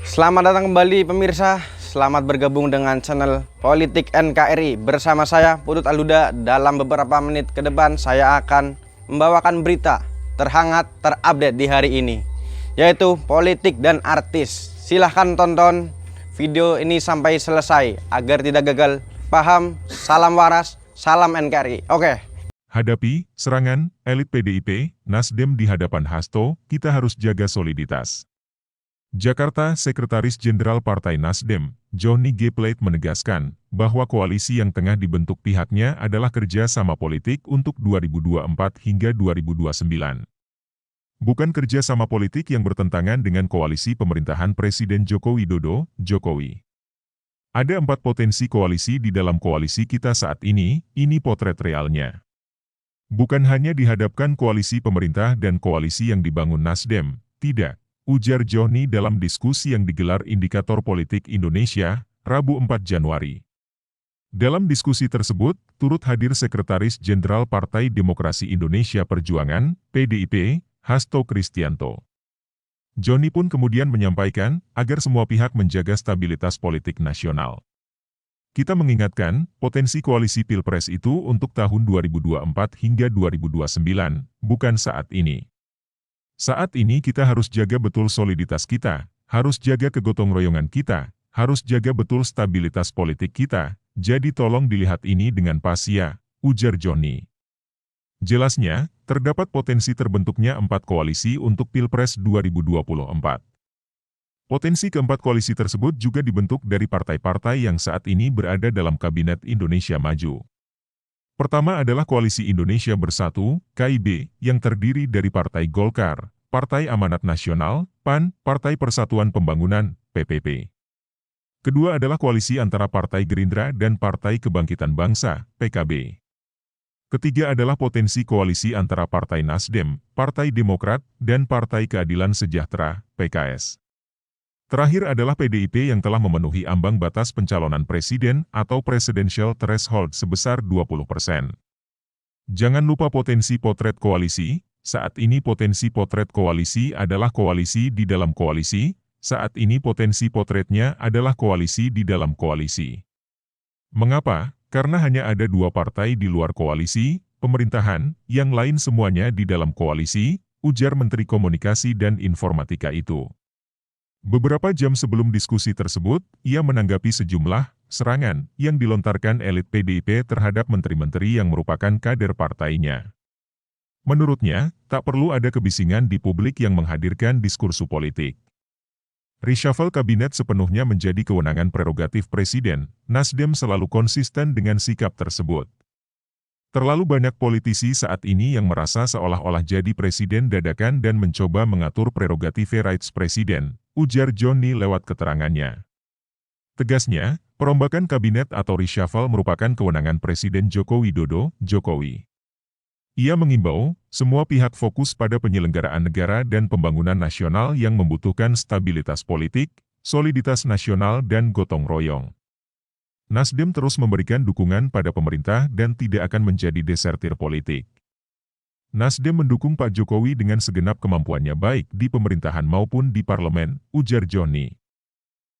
Selamat datang kembali pemirsa. Selamat bergabung dengan channel Politik NKRI. Bersama saya Putut Aluda. Dalam beberapa menit ke depan saya akan membawakan berita terhangat terupdate di hari ini, yaitu politik dan artis. Silahkan tonton video ini sampai selesai agar tidak gagal paham. Salam waras, salam NKRI. Oke. Hadapi serangan elit PDIP, Nasdem di hadapan Hasto, kita harus jaga soliditas. Jakarta, Sekretaris Jenderal Partai Nasdem, Johnny G. Plate menegaskan bahwa koalisi yang tengah dibentuk pihaknya adalah kerja sama politik untuk 2024 hingga 2029. Bukan kerja sama politik yang bertentangan dengan koalisi pemerintahan Presiden Joko Widodo, Jokowi. Ada 4 potensi koalisi di dalam koalisi kita saat ini potret realnya. Bukan hanya dihadapkan koalisi pemerintah dan koalisi yang dibangun Nasdem, tidak. Ujar Johnny dalam diskusi yang digelar Indikator Politik Indonesia, Rabu 4 Januari. Dalam diskusi tersebut, turut hadir Sekretaris Jenderal Partai Demokrasi Indonesia Perjuangan, PDIP, Hasto Kristianto. Johnny pun kemudian menyampaikan, agar semua pihak menjaga stabilitas politik nasional. Kita mengingatkan, potensi koalisi Pilpres itu untuk tahun 2024 hingga 2029, bukan saat ini. Saat ini kita harus jaga betul soliditas kita, harus jaga kegotong royongan kita, harus jaga betul stabilitas politik kita, jadi tolong dilihat ini dengan pas ya, ujar Johnny. Jelasnya, terdapat potensi terbentuknya 4 koalisi untuk Pilpres 2024. Potensi keempat koalisi tersebut juga dibentuk dari partai-partai yang saat ini berada dalam Kabinet Indonesia Maju. Pertama adalah Koalisi Indonesia Bersatu, KIB, yang terdiri dari Partai Golkar, Partai Amanat Nasional, PAN, Partai Persatuan Pembangunan, PPP. Kedua adalah koalisi antara Partai Gerindra dan Partai Kebangkitan Bangsa, PKB. Ketiga adalah potensi koalisi antara Partai Nasdem, Partai Demokrat, dan Partai Keadilan Sejahtera, PKS. Terakhir adalah PDIP yang telah memenuhi ambang batas pencalonan presiden atau presidential threshold sebesar 20%. Jangan lupa potensi potret koalisi. Saat ini potensi potret koalisi adalah koalisi di dalam koalisi. Saat ini potensi potretnya adalah koalisi di dalam koalisi. Mengapa? Karena hanya ada 2 partai di luar koalisi pemerintahan, yang lain semuanya di dalam koalisi, ujar Menteri Komunikasi dan Informatika itu. Beberapa jam sebelum diskusi tersebut, ia menanggapi sejumlah serangan yang dilontarkan elit PDIP terhadap menteri-menteri yang merupakan kader partainya. Menurutnya, tak perlu ada kebisingan di publik yang menghadirkan diskursu politik. Reshuffle kabinet sepenuhnya menjadi kewenangan prerogatif presiden. Nasdem selalu konsisten dengan sikap tersebut. Terlalu banyak politisi saat ini yang merasa seolah-olah jadi presiden dadakan dan mencoba mengatur prerogatif rights presiden, ujar Johnny lewat keterangannya. Tegasnya, perombakan kabinet atau reshuffle merupakan kewenangan Presiden Joko Widodo, Jokowi. Ia mengimbau, semua pihak fokus pada penyelenggaraan negara dan pembangunan nasional yang membutuhkan stabilitas politik, soliditas nasional dan gotong royong. Nasdem terus memberikan dukungan pada pemerintah dan tidak akan menjadi desertir politik. Nasdem mendukung Pak Jokowi dengan segenap kemampuannya baik di pemerintahan maupun di parlemen, ujar Johnny.